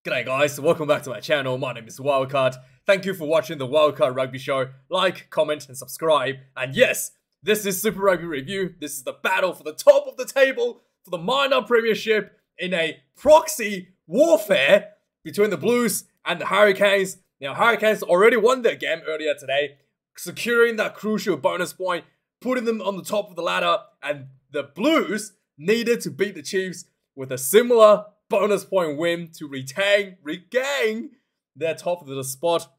G'day guys, welcome back to my channel. My name is Wildkard. Thank you for watching the Wildkard Rugby Show. Like, comment, and subscribe. And yes, this is Super Rugby Review. This is the battle for the top of the table for the minor premiership in a proxy warfare between the Blues and the Hurricanes. Now, Hurricanes already won their game earlier today, securing that crucial bonus point, putting them on the top of the ladder, and the Blues needed to beat the Chiefs with a similar bonus point win to regain their top of the spot.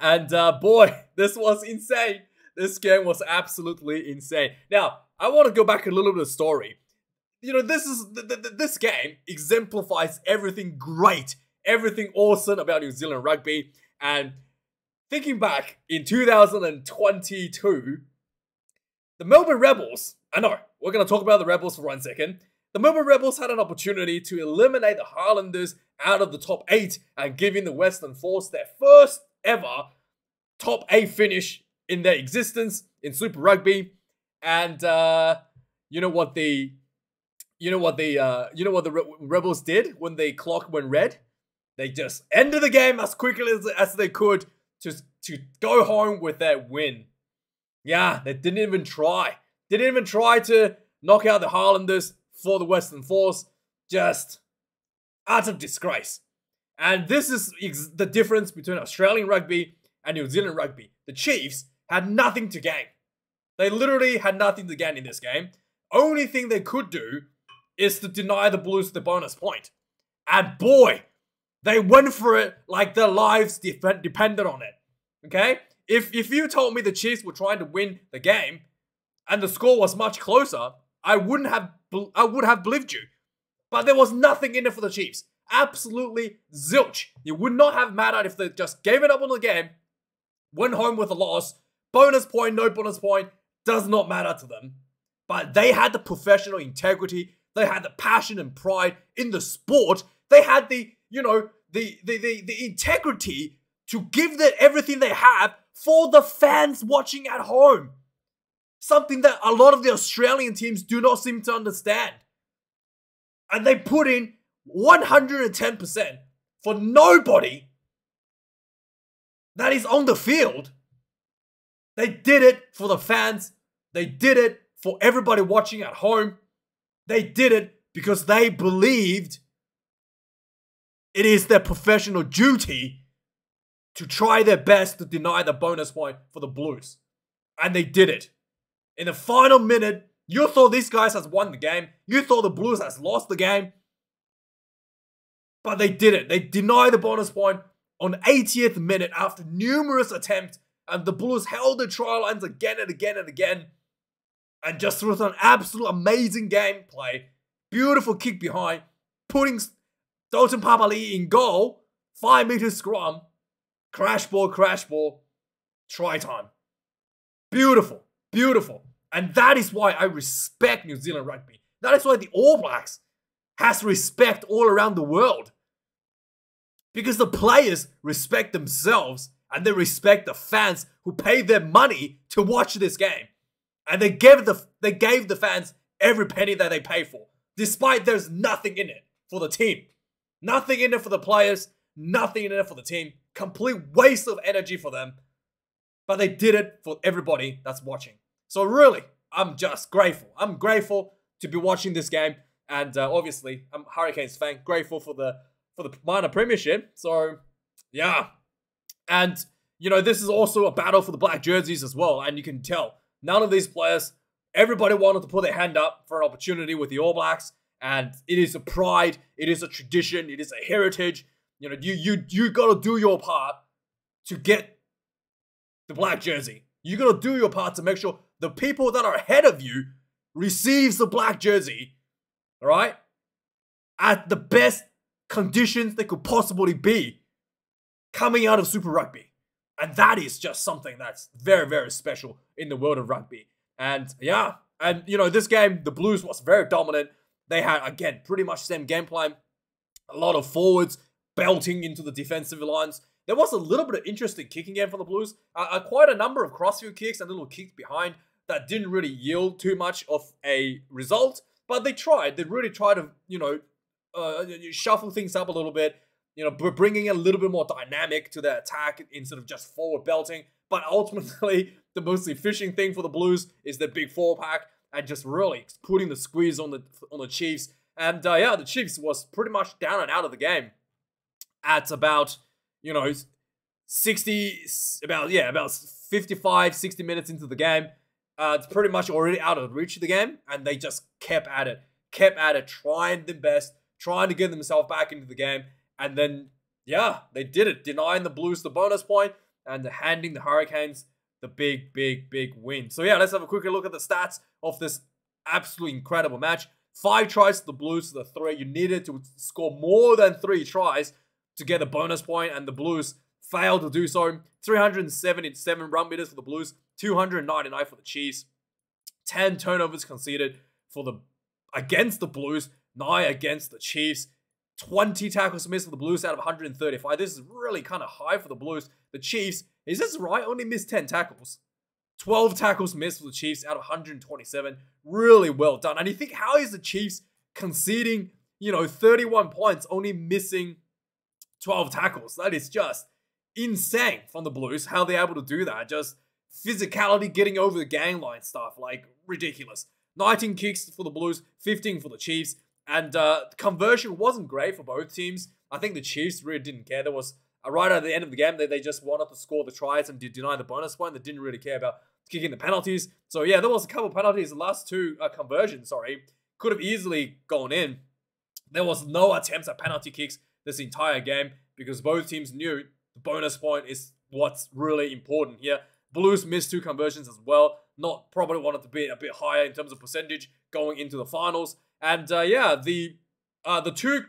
And boy, this was insane. This game was absolutely insane. Now, I want to go back a little bit of the story. You know, this game exemplifies everything great, everything awesome about New Zealand rugby. And thinking back in 2022, the Melbourne Rebels, I know, we're going to talk about the Rebels for 1 second. The Melbourne Rebels had an opportunity to eliminate the Highlanders out of the top 8 and giving the Western Force their first ever top 8 finish in their existence in Super Rugby. And you know what the Rebels did when the clock went red? They just ended the game as quickly as they could to go home with their win. Yeah, they didn't even try. Didn't even try to knock out the Highlanders for the Western Force. Just utter disgrace. And this is the difference between Australian rugby and New Zealand rugby. The Chiefs had nothing to gain. They literally had nothing to gain in this game. Only thing they could do is to deny the Blues the bonus point. And boy, they went for it like their lives depended on it. Okay? If you told me the Chiefs were trying to win the game and the score was much closer, I would have believed you. But there was nothing in it for the Chiefs. Absolutely zilch. It would not have mattered if they just gave it up on the game, went home with a loss, bonus point, no bonus point, does not matter to them. But they had the professional integrity, they had the passion and pride in the sport, they had the integrity to give them everything they have for the fans watching at home. Something that a lot of the Australian teams do not seem to understand. And they put in 110% for nobody that is on the field. They did it for the fans. They did it for everybody watching at home. They did it because they believed it is their professional duty to try their best to deny the bonus point for the Blues. And they did it. In the final minute, you thought these guys has won the game. You thought the Blues has lost the game. But they did it. They denied the bonus point on the 80th minute after numerous attempts. And the Blues held the try lines again and again and again. And just through an absolute amazing gameplay. Beautiful kick behind. Putting Dalton Papali'i in goal. 5-meter scrum. Crash ball. Try time. Beautiful. Beautiful. And that is why I respect New Zealand rugby. That is why the All Blacks has respect all around the world. Because the players respect themselves and they respect the fans who pay their money to watch this game. And they gave the fans every penny that they pay for. Despite there's nothing in it for the team. Nothing in it for the players. Nothing in it for the team. Complete waste of energy for them. But they did it for everybody that's watching. So really, I'm just grateful. I'm grateful to be watching this game. And obviously, I'm a Hurricanes fan. Grateful for the minor premiership. So, yeah. And, you know, this is also a battle for the black jerseys as well. And you can tell, none of these players, everybody wanted to put their hand up for an opportunity with the All Blacks. And it is a pride. It is a tradition. It is a heritage. You know, you got to do your part to get the black jersey. You got to do your part to make sure the people that are ahead of you receives the black jersey, all right, at the best conditions they could possibly be coming out of Super Rugby. And that is just something that's very, very special in the world of rugby. And yeah, and you know, this game, the Blues was very dominant. They had, again, pretty much the same game plan. A lot of forwards belting into the defensive lines. There was a little bit of interesting kicking game for the Blues. Quite a number of crossfield kicks and little kicks behind that didn't really yield too much of a result. But they tried. They really tried to, you know, shuffle things up a little bit. bringing a little bit more dynamic to the attack instead of just forward belting. But ultimately, the most efficient thing for the Blues is their big 4-pack and just really putting the squeeze on the Chiefs. And yeah, the Chiefs was pretty much down and out of the game at about 55, 60 minutes into the game. It's pretty much already out of reach of the game, and they just kept at it, trying their best, trying to get themselves back into the game. And then, yeah, they did it, denying the Blues the bonus point and handing the Hurricanes the big, big, big win. So yeah, let's have a quick look at the stats of this absolutely incredible match. 5 tries to the Blues to the 3. You needed to score more than 3 tries to get a bonus point, and the Blues failed to do so. 377 run meters for the Blues, 299 for the Chiefs. 10 turnovers conceded against the Blues, 9 against the Chiefs. 20 tackles missed for the Blues out of 135. This is really kind of high for the Blues. The Chiefs, is this right? Only missed 10 tackles. 12 tackles missed for the Chiefs out of 127. Really well done. And you think, how is the Chiefs conceding, 31 points, only missing 12 tackles? That is just insane from the Blues, how they're able to do that. Just physicality, getting over the gang line stuff, like ridiculous. 19 kicks for the Blues, 15 for the Chiefs. And conversion wasn't great for both teams. I think the Chiefs really didn't care. There was, right at the end of the game, they just wanted to score the tries and deny the bonus point. They didn't really care about kicking the penalties. So yeah, there was a couple of penalties. The last 2 conversions, could have easily gone in. There was no attempts at penalty kicks this entire game because both teams knew the bonus point is what's really important here. Blues missed 2 conversions as well. Probably wanted to be a bit higher in terms of percentage going into the finals. And yeah, the 2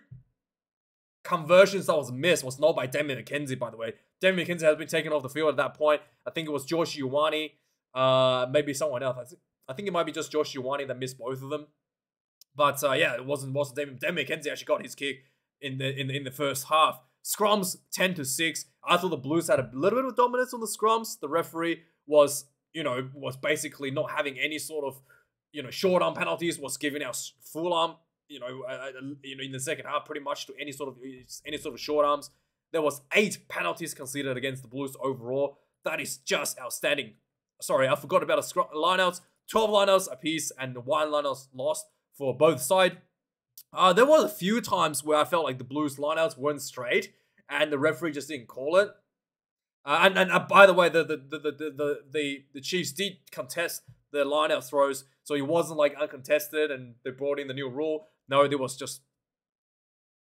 conversions that was missed was not by Damian McKenzie, by the way. Damian McKenzie has been taken off the field at that point. I think it was Josh Ioane, maybe someone else. I think it might be just Josh Ioane that missed both of them. But yeah, it wasn't Damian McKenzie actually got his kick in the first half. Scrums 10-6. I thought the Blues had a little bit of dominance on the scrums. The referee was basically not having any sort of short arm penalties, was giving out full arm, in the second half, pretty much to any sort of short arms. There was 8 penalties conceded against the Blues overall. That is just outstanding. Sorry, I forgot about the lineouts. 12 lineouts apiece and 1 lineouts lost for both sides. There was a few times where I felt like the Blues lineouts weren't straight and the referee just didn't call it. And by the way, the Chiefs did contest the lineout throws, so it wasn't like uncontested and they brought in the new rule. No, it was just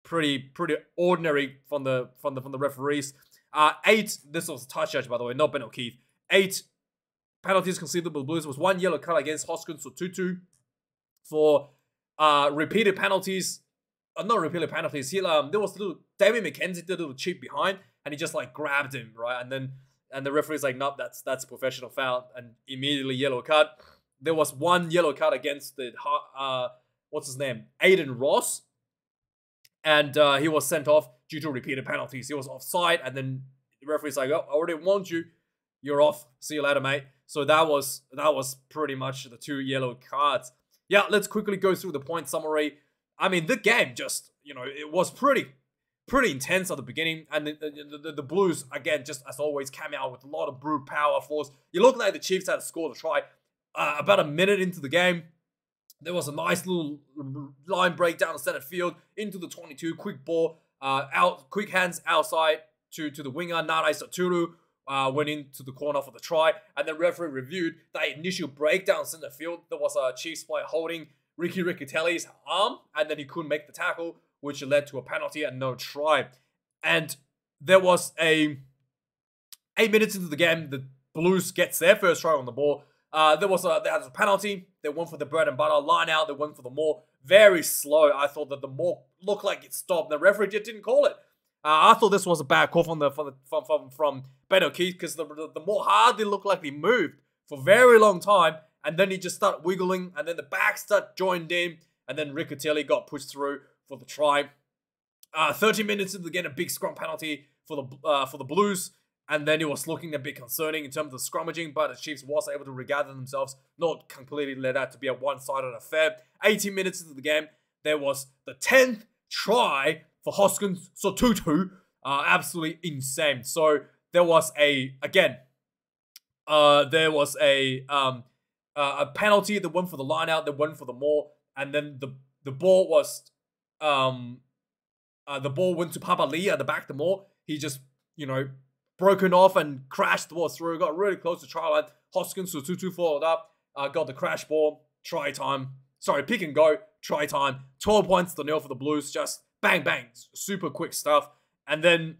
pretty ordinary from the referees. 8, this was a touch judge, by the way, not Ben O'Keefe. 8 penalties conceded by the Blues. Was 1 yellow card against Hoskins Tutu for repeated penalties. Not repeated penalties. There was Damian McKenzie did a little chip behind, and he just grabbed him, right? And the referee's like, nope, that's a professional foul, and immediately yellow card. There was 1 yellow card against the what's his name, Aiden Ross, and he was sent off due to repeated penalties. He was offside, and then the referee's like, oh, I already warned you, you're off. See you later, mate. So that was pretty much the 2 yellow cards. Yeah, let's quickly go through the point summary. I mean, the game just, it was pretty intense at the beginning, and the Blues, again, just as always, came out with a lot of brute power force. You look like the Chiefs had to score the try. About a minute into the game, there was a nice little line break down the center field into the 22, quick ball, quick hands outside to the winger, Nana Saturu, went into the corner for the try, and the referee reviewed that initial breakdown center field. There was a Chiefs player holding Ricky Riccatelli's arm, and then he couldn't make the tackle, which led to a penalty and no try. And there was 8 minutes into the game, the Blues gets their first try on the ball. There was a penalty. They went for the bread and butter line out. They went for the maul. Very slow. I thought that the maul looked like it stopped. The referee just didn't call it. I thought this was a bad call from Ben O'Keefe, because the maul hardly looked like he moved for a very long time, and then he just started wiggling, and then the back start joined in, and then Riccatelli got pushed through for the try. 30 minutes into the game, a big scrum penalty for the Blues, and then it was looking a bit concerning in terms of scrummaging, but the Chiefs was able to regather themselves, not completely let that to be a one-sided affair. 18 minutes into the game, there was the 10th try for Hoskins. So 2-2. Absolutely insane. So there was a penalty that went for the line out, that went for the maul, and then the ball was the ball went to Papa Lee at the back of the maul. He just, broken off and crashed the ball through. Got really close to try line. Hoskins was 2-2 followed up. Got the crash ball. Try time. Sorry, pick and go. Try time. 12 points to nil for the Blues. Just bang, bang. Super quick stuff. And then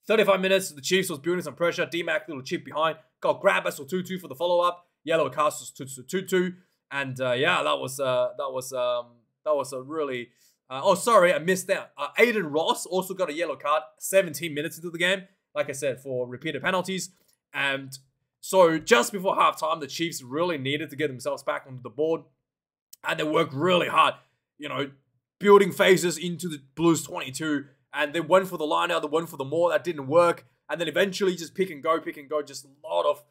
35 minutes, the Chiefs was building some pressure. D-Mac, little chip behind. Got grab us for 2-2 for the follow-up. Yellow cast was 2-2. And that was a really... oh, sorry, I missed out. Aiden Ross also got a yellow card 17 minutes into the game. Like I said, for repeated penalties. And so just before halftime, the Chiefs really needed to get themselves back onto the board. And they worked really hard, building phases into the Blues 22. And they went for the line out, they went for the maul. That didn't work. And then eventually just pick and go. Just a lot of,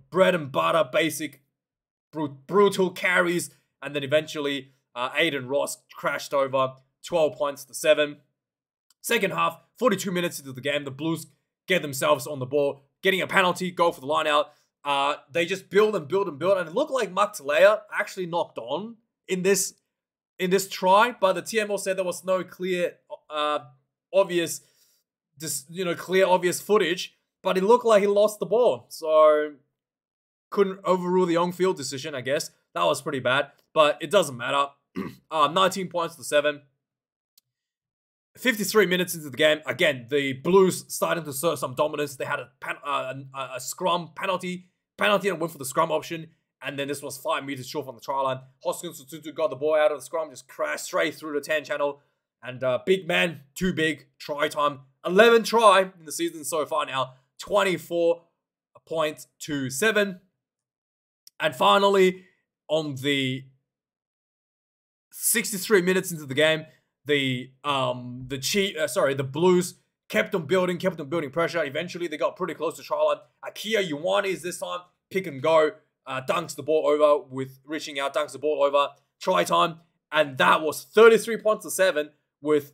bread and butter, basic, brutal carries. And then eventually Aiden Ross crashed over 12 points to 7. Second half, 42 minutes into the game, the Blues get themselves on the ball, getting a penalty, go for the line out. They just build and build and build, and it looked like Mark Talea actually knocked on in this try, but the TMO said there was no clear, obvious footage, but it looked like he lost the ball, so couldn't overrule the on-field decision, I guess. That was pretty bad, but it doesn't matter. 19 points to 7. 53 minutes into the game, again, the Blues starting to assert some dominance. They had a scrum penalty and went for the scrum option, and then this was 5 meters short from the try line. Hoskins got the ball out of the scrum, just crashed straight through the 10 channel, and big man, too big, try time. 11 try in the season so far now, 24 points to 7. And finally, on the 63 minutes into the game, the Blues kept on building pressure. Eventually, they got pretty close to try line. Akia Ioane is this time pick and go, dunks the ball over with reaching out, dunks the ball over, try time, and that was 33 points to 7 with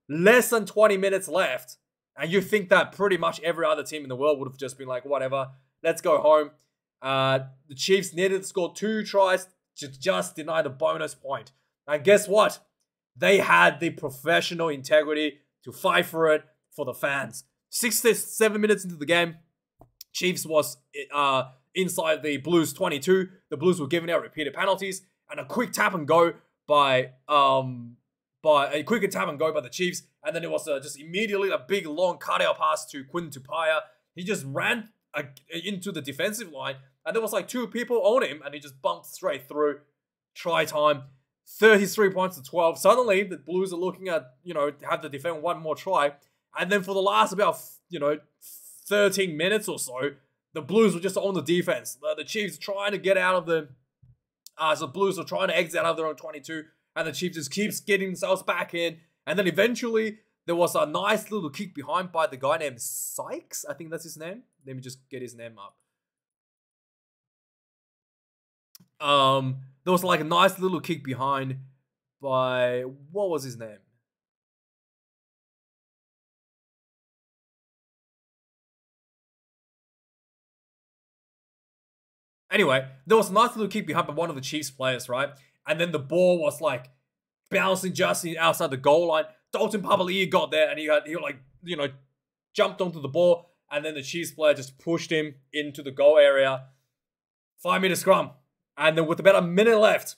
less than 20 minutes left. And you think that pretty much every other team in the world would have just been like, whatever, let's go home. The Chiefs needed to score 2 tries to just deny the bonus point. And guess what? They had the professional integrity to fight for it for the fans. 67 minutes into the game, Chiefs was inside the Blues 22. The Blues were giving out repeated penalties, and a quick tap and go by the Chiefs. And then it was just immediately a big long cutout pass to Quinton Tupaya. He just ran into the defensive line, and there was like 2 people on him, and he just bumped straight through. Try time. 33 points to 12. Suddenly, the Blues are looking at, have to defend one more try. And then for the last about, 13 minutes or so, the Blues were just on the defense. The Chiefs trying to get out of the Blues are trying to exit out of their own 22. And the Chiefs just keeps getting themselves back in. And then eventually, there was a nice little kick behind by the guy named Sykes. I think that's his name. Let me just get his name up. There was like a nice little kick behind by, what was his name? Anyway, there was a nice little kick behind by one of the Chiefs players, right? And then the ball was like bouncing just outside the goal line. Dalton Papali'i got there and he jumped onto the ball, and then the Chiefs player just pushed him into the goal area. 5-meter scrum. And then with about a minute left,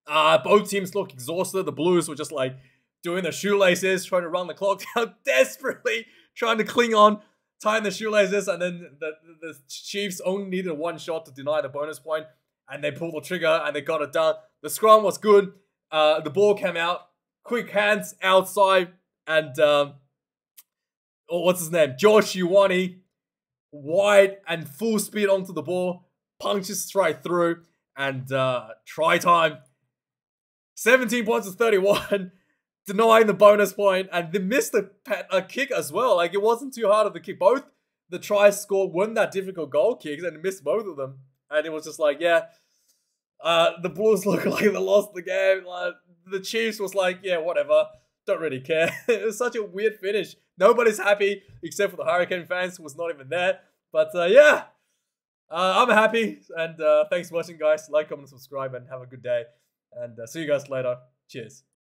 both teams look exhausted. The Blues were just like doing their shoelaces, trying to run the clock down, desperately trying to cling on, tying the shoelaces. And then the Chiefs only needed 1 shot to deny the bonus point, and they pulled the trigger and they got it done. The scrum was good. The ball came out, quick hands outside, and what's his name? Josh Ioane, wide and full speed onto the ball. Punches straight through, and try time. 17 points to 31, denying the bonus point, and they missed a kick as well. Like, it wasn't too hard of the kick. Both the tries scored weren't that difficult goal kicks, and they missed both of them. And it was just like, yeah, the Blues look like they lost the game. Like, the Chiefs was like, yeah, whatever. don't really care. It was such a weird finish. Nobody's happy except for the Hurricane fans who was not even there. But yeah, I'm happy. And thanks for watching, guys. Like, comment, subscribe, and have a good day. And see you guys later. Cheers.